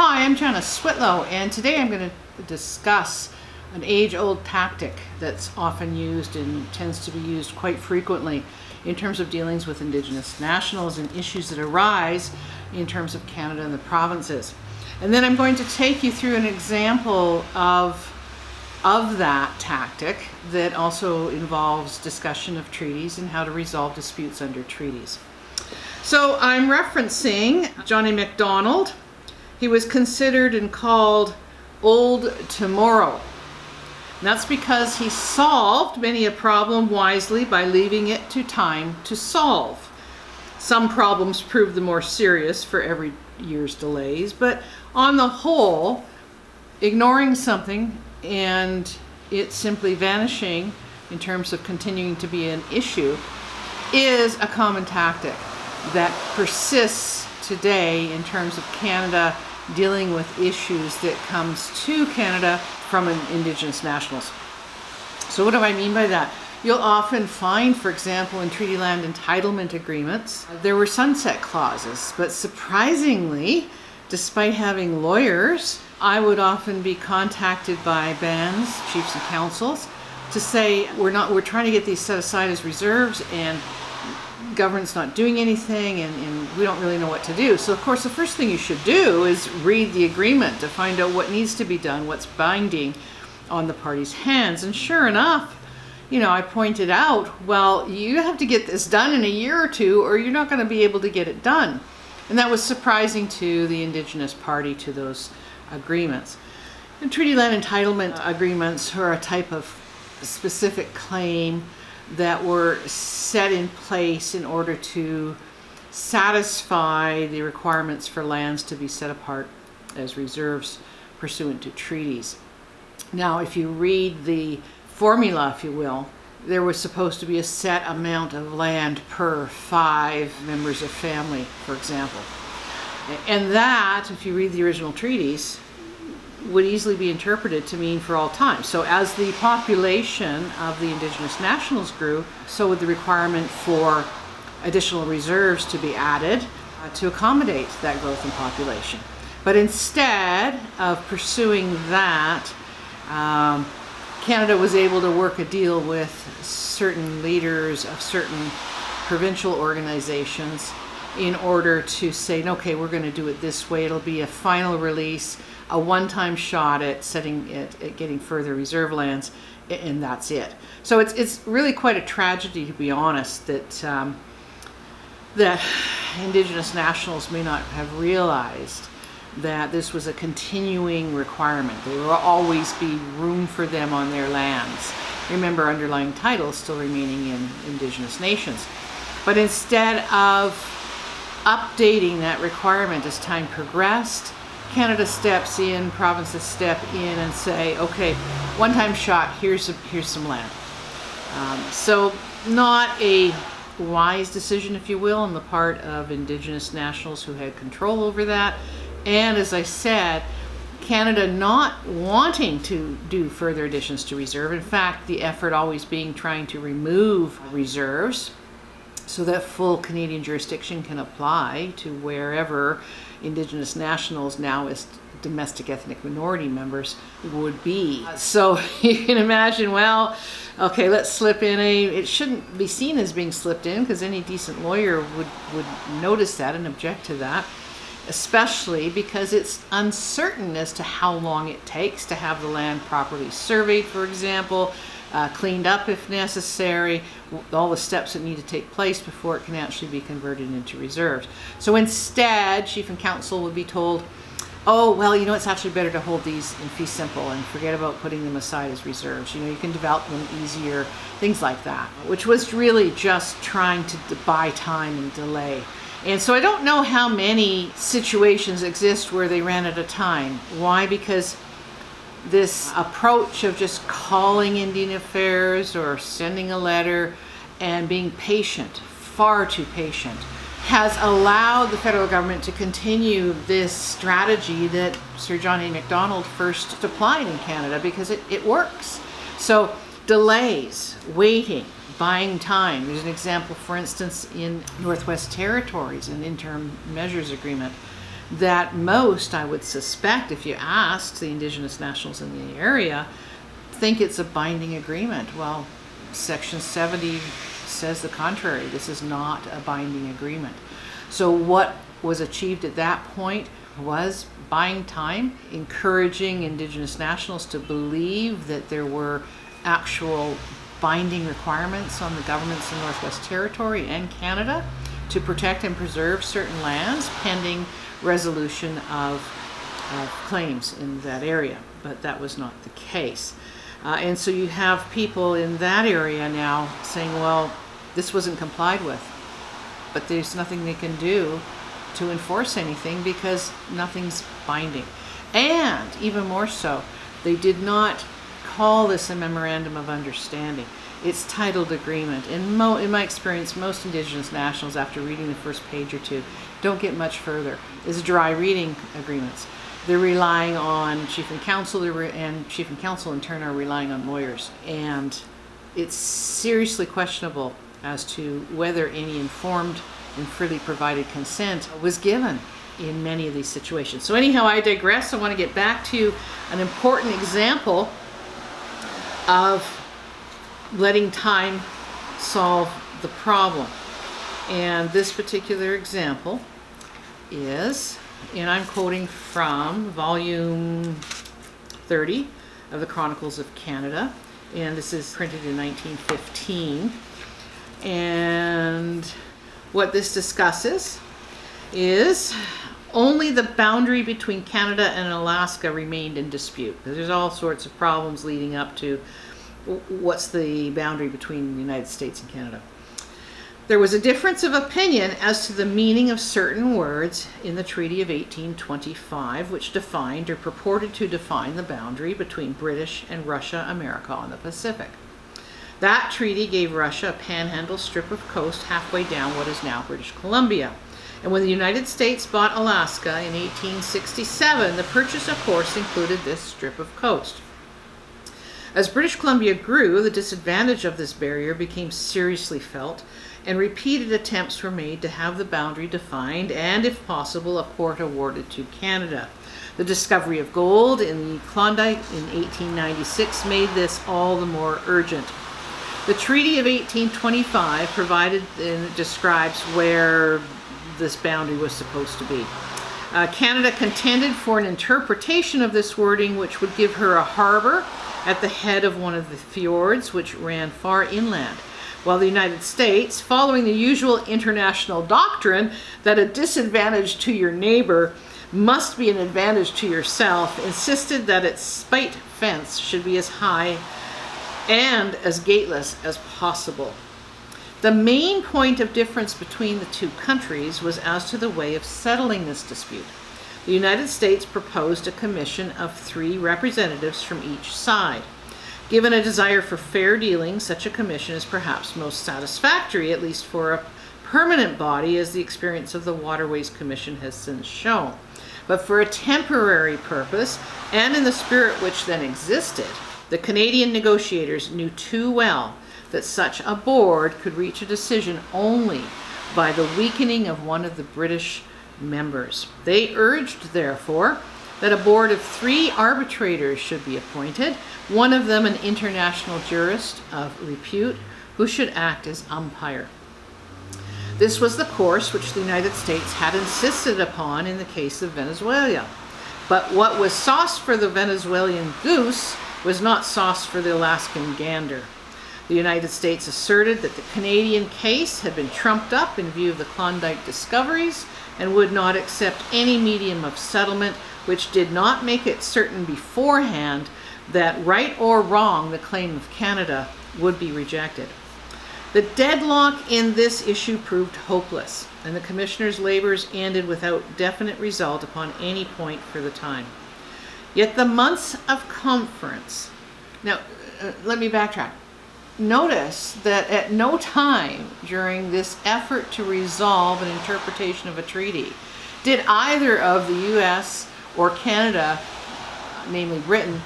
Hi, I'm Janice Switlo, and today I'm going to discuss an age-old tactic that's often used and tends to be used quite frequently in terms of dealings with Indigenous nationals and issues that arise in terms of Canada and the provinces. And then I'm going to take you through an example of that tactic that also involves discussion of treaties and how to resolve disputes under treaties. So I'm referencing Johnny MacDonald. He was considered and called Old Tomorrow. And that's because he solved many a problem wisely by leaving it to time to solve. Some problems proved the more serious for every year's delays, but on the whole, ignoring something and it simply vanishing in terms of continuing to be an issue is a common tactic that persists today in terms of Canada dealing with issues that comes to Canada from Indigenous nationals. So what do I mean by that? You'll often find, for example, in treaty land entitlement agreements, there were sunset clauses, but surprisingly, despite having lawyers, I would often be contacted by bands, chiefs and councils, to say we're trying to get these set aside as reserves and government's not doing anything and we don't really know what to do. So of course the first thing you should do is read the agreement to find out what needs to be done, what's binding on the parties' hands. And sure enough, I pointed out, well, you have to get this done in a year or two or you're not going to be able to get it done. And that was surprising to the Indigenous party to those agreements. And treaty land entitlement agreements are a type of specific claim that were set in place in order to satisfy the requirements for lands to be set apart as reserves pursuant to treaties. Now, if you read the formula, if you will, there was supposed to be a set amount of land per 5 members of family, for example. And that, if you read the original treaties, would easily be interpreted to mean for all time. So as the population of the Indigenous nationals grew, so would the requirement for additional reserves to be added to accommodate that growth in population. But instead of pursuing that, Canada was able to work a deal with certain leaders of certain provincial organizations in order to say, okay, we're going to do it this way. It'll be a final release, a one-time shot at getting further reserve lands, and that's it. So it's really quite a tragedy, to be honest, that Indigenous nationals may not have realized that this was a continuing requirement. There will always be room for them on their lands. Remember, underlying titles still remaining in Indigenous nations. But instead of updating that requirement as time progressed, Canada steps in, provinces step in and say, okay, one-time shot, here's some land. So not a wise decision, if you will, on the part of Indigenous nationals who had control over that. And as I said, Canada not wanting to do further additions to reserve. In fact, the effort always being trying to remove reserves so that full Canadian jurisdiction can apply to wherever Indigenous nationals, now as domestic ethnic minority members, would be. So you can imagine, well, okay, let's slip in it shouldn't be seen as being slipped in because any decent lawyer would notice that and object to that, especially because it's uncertain as to how long it takes to have the land properly surveyed, for example, cleaned up if necessary, all the steps that need to take place before it can actually be converted into reserves. So instead, chief and council would be told, oh, well, it's actually better to hold these in fee simple and forget about putting them aside as reserves. You can develop them easier, things like that, which was really just trying to buy time and delay. And so I don't know how many situations exist where they ran out of time. Why? Because this approach of just calling Indian Affairs or sending a letter and being patient, far too patient, has allowed the federal government to continue this strategy that Sir John A. Macdonald first applied in Canada because it works. So delays, waiting, buying time. There's an example, for instance, in Northwest Territories, an interim measures agreement that most, I would suspect, if you asked the Indigenous nationals in the area, think it's a binding agreement. Well, Section 70 says the contrary. This is not a binding agreement. So what was achieved at that point was buying time, encouraging Indigenous nationals to believe that there were actual binding requirements on the governments in Northwest Territory and Canada to protect and preserve certain lands pending resolution of claims in that area. But that was not the case. And so you have people in that area now saying, well, this wasn't complied with, but there's nothing they can do to enforce anything because nothing's binding. And even more so, they did not call this a memorandum of understanding. It's titled agreement. In my experience, most Indigenous nationals, after reading the first page or two, don't get much further. It's dry reading agreements. They're relying on chief and council, and chief and council in turn are relying on lawyers. And it's seriously questionable as to whether any informed and freely provided consent was given in many of these situations. So anyhow, I digress. I want to get back to an important example of letting time solve the problem. And this particular example is, and I'm quoting from volume 30 of the Chronicles of Canada, and this is printed in 1915. And what this discusses is only the boundary between Canada and Alaska remained in dispute. There's all sorts of problems leading up to what's the boundary between the United States and Canada. There was a difference of opinion as to the meaning of certain words in the Treaty of 1825, which defined or purported to define the boundary between British and Russia, America on the Pacific. That treaty gave Russia a panhandle strip of coast halfway down what is now British Columbia. And when the United States bought Alaska in 1867, the purchase, of course, included this strip of coast. As British Columbia grew, the disadvantage of this barrier became seriously felt, and repeated attempts were made to have the boundary defined and, if possible, a port awarded to Canada. The discovery of gold in the Klondike in 1896 made this all the more urgent. The Treaty of 1825 provided and describes where this boundary was supposed to be. Canada contended for an interpretation of this wording which would give her a harbor at the head of one of the fjords which ran far inland, while the United States, following the usual international doctrine that a disadvantage to your neighbor must be an advantage to yourself, insisted that its spite fence should be as high and as gateless as possible. The main point of difference between the two countries was as to the way of settling this dispute. The United States proposed a commission of 3 representatives from each side. Given a desire for fair dealing, such a commission is perhaps most satisfactory, at least for a permanent body, as the experience of the Waterways Commission has since shown. But for a temporary purpose, and in the spirit which then existed, the Canadian negotiators knew too well that such a board could reach a decision only by the weakening of one of the British members. They urged, therefore, that a board of 3 arbitrators should be appointed, one of them an international jurist of repute, who should act as umpire. This was the course which the United States had insisted upon in the case of Venezuela. But what was sauce for the Venezuelan goose was not sauce for the Alaskan gander. The United States asserted that the Canadian case had been trumped up in view of the Klondike discoveries and would not accept any medium of settlement which did not make it certain beforehand that, right or wrong, the claim of Canada would be rejected. The deadlock in this issue proved hopeless, and the commissioners' labors ended without definite result upon any point for the time. Yet the months of conference... Now, let me backtrack. Notice that at no time during this effort to resolve an interpretation of a treaty did either of the U.S. or Canada, namely Britain,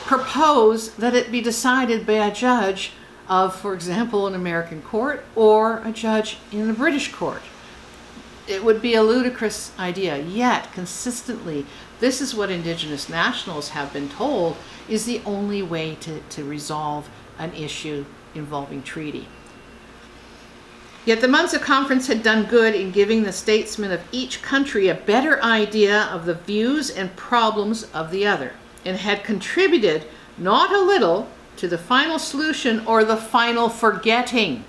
propose that it be decided by a judge of, for example, an American court or a judge in a British court. it would be a ludicrous idea. Yet, consistently, this is what Indigenous nationals have been told is the only way to resolve an issue involving treaty. Yet the Munza Conference had done good in giving the statesmen of each country a better idea of the views and problems of the other, and had contributed not a little to the final solution or the final forgetting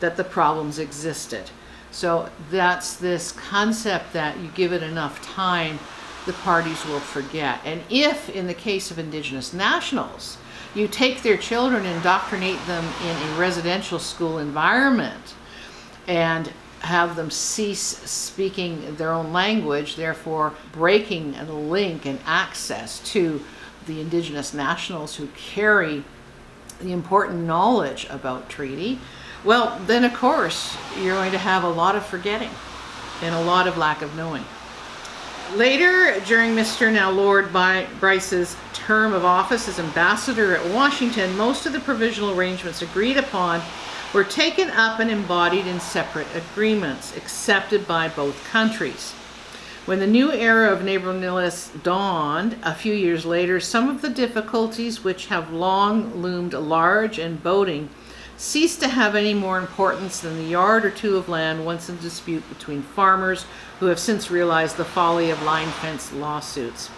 that the problems existed. So that's this concept that you give it enough time, the parties will forget. And if, in the case of Indigenous nationals, you take their children and indoctrinate them in a residential school environment and have them cease speaking their own language, therefore breaking the link and access to the Indigenous nationals who carry the important knowledge about treaty, well, then of course you're going to have a lot of forgetting and a lot of lack of knowing. Later, during Mr. now Lord Bryce's term of office as ambassador at Washington, most of the provisional arrangements agreed upon were taken up and embodied in separate agreements accepted by both countries. When the new era of neighborliness dawned a few years later, some of the difficulties which have long loomed large in boating ceased to have any more importance than the yard or two of land once in dispute between farmers who have since realized the folly of line fence lawsuits.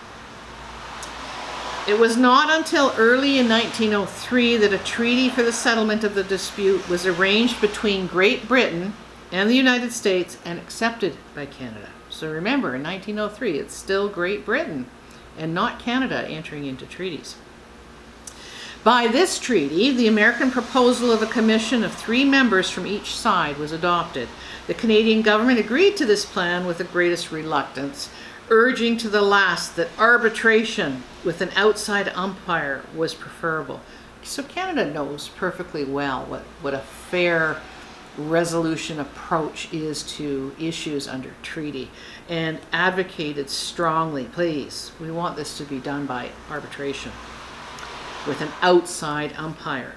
It was not until early in 1903 that a treaty for the settlement of the dispute was arranged between Great Britain and the United States and accepted by Canada. So remember, in 1903, it's still Great Britain and not Canada entering into treaties. By this treaty, the American proposal of a commission of 3 members from each side was adopted. The Canadian government agreed to this plan with the greatest reluctance, urging to the last that arbitration with an outside umpire was preferable. So Canada knows perfectly well what a fair resolution approach is to issues under treaty, and advocated strongly, please, we want this to be done by arbitration with an outside umpire.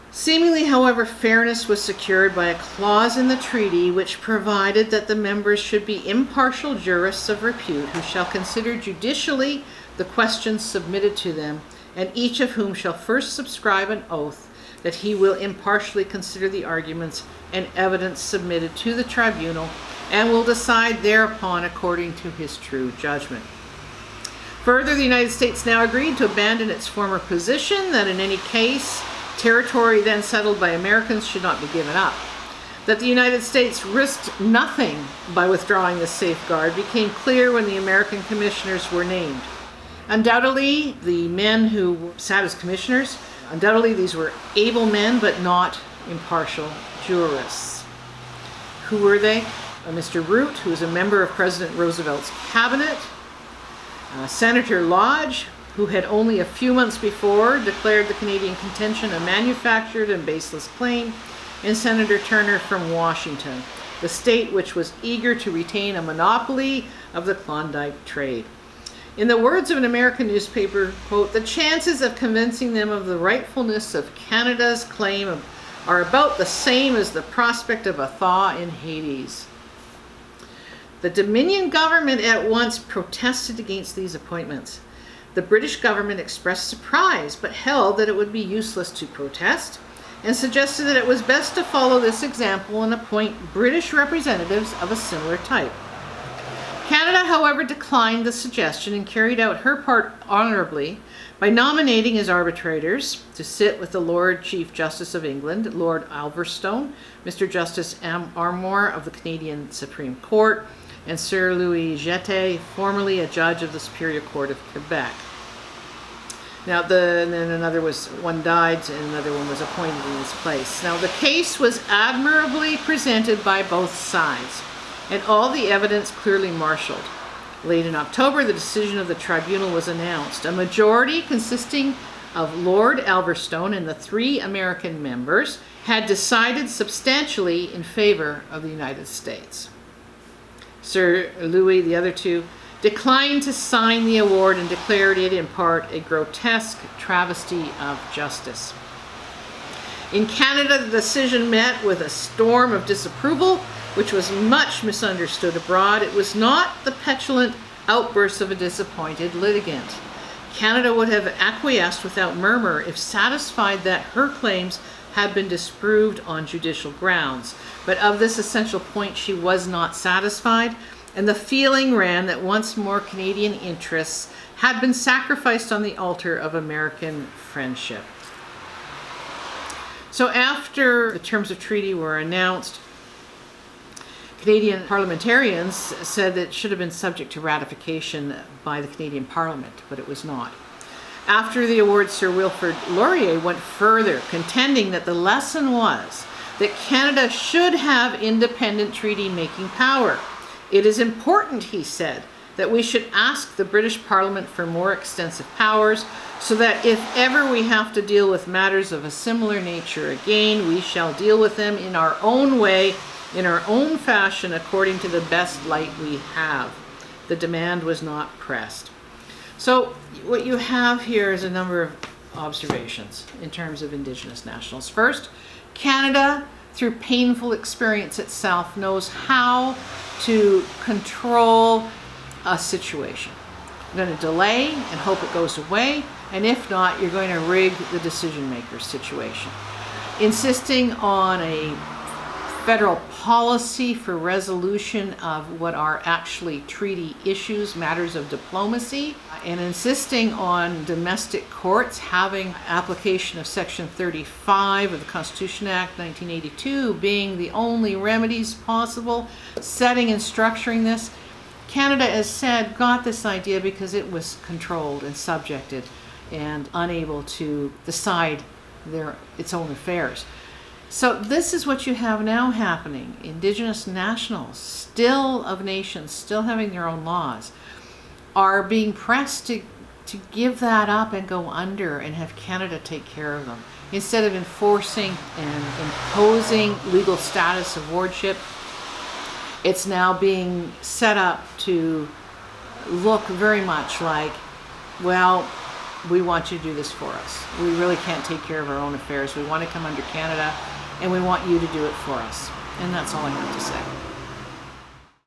Seemingly, however, fairness was secured by a clause in the treaty which provided that the members should be impartial jurists of repute who shall consider judicially the questions submitted to them, and each of whom shall first subscribe an oath that he will impartially consider the arguments and evidence submitted to the tribunal and will decide thereupon according to his true judgment. Further, the United States now agreed to abandon its former position that in any case, territory then settled by Americans should not be given up. That the United States risked nothing by withdrawing this safeguard became clear when the American commissioners were named. Undoubtedly, the men who sat as commissioners, undoubtedly these were able men but not impartial jurists. Who were they? Mr. Root, who was a member of President Roosevelt's cabinet, Senator Lodge, who had only a few months before declared the Canadian contention a manufactured and baseless claim, and Senator Turner from Washington, the state which was eager to retain a monopoly of the Klondike trade. In the words of an American newspaper, quote, "The chances of convincing them of the rightfulness of Canada's claim are about the same as the prospect of a thaw in Hades." The Dominion government at once protested against these appointments. The British government expressed surprise, but held that it would be useless to protest, and suggested that it was best to follow this example and appoint British representatives of a similar type. Canada, however, declined the suggestion and carried out her part honorably by nominating as arbitrators to sit with the Lord Chief Justice of England, Lord Alverstone, Mr. Justice Armour of the Canadian Supreme Court, and Sir Louis G.A.E, formerly a judge of the Superior Court of Quebec. Now, then another one died and another one was appointed in his place. Now, the case was admirably presented by both sides, and all the evidence clearly marshaled. Late in October, the decision of the tribunal was announced. A majority consisting of Lord Alverstone and the 3 American members had decided substantially in favor of the United States. Sir Louis, the other 2, declined to sign the award and declared it in part a grotesque travesty of justice. In Canada, the decision met with a storm of disapproval, which was much misunderstood abroad. It was not the petulant outbursts of a disappointed litigant. Canada would have acquiesced without murmur if satisfied that her claims had been disproved on judicial grounds. But of this essential point she was not satisfied, and the feeling ran that once more Canadian interests had been sacrificed on the altar of American friendship. So after the terms of treaty were announced, Canadian parliamentarians said that it should have been subject to ratification by the Canadian Parliament, but it was not. After the award, Sir Wilfrid Laurier went further, contending that the lesson was that Canada should have independent treaty-making power. It is important, he said, that we should ask the British Parliament for more extensive powers, so that if ever we have to deal with matters of a similar nature again, we shall deal with them in our own way, in our own fashion, according to the best light we have. The demand was not pressed. So what you have here is a number of observations in terms of Indigenous nationals. First, Canada, through painful experience itself, knows how to control a situation. You're going to delay and hope it goes away, and if not, you're going to rig the decision maker's situation. Insisting on a federal policy for resolution of what are actually treaty issues, matters of diplomacy, and insisting on domestic courts having application of Section 35 of the Constitution Act 1982 being the only remedies possible, setting and structuring this. Canada, as said, got this idea because it was controlled and subjected and unable to decide its own affairs. So this is what you have now happening. Indigenous nationals, still of nations, still having their own laws, are being pressed to give that up and go under and have Canada take care of them. Instead of enforcing and imposing legal status of wardship, it's now being set up to look very much like, well, we want you to do this for us. We really can't take care of our own affairs. We want to come under Canada, and we want you to do it for us. And that's all I have to say.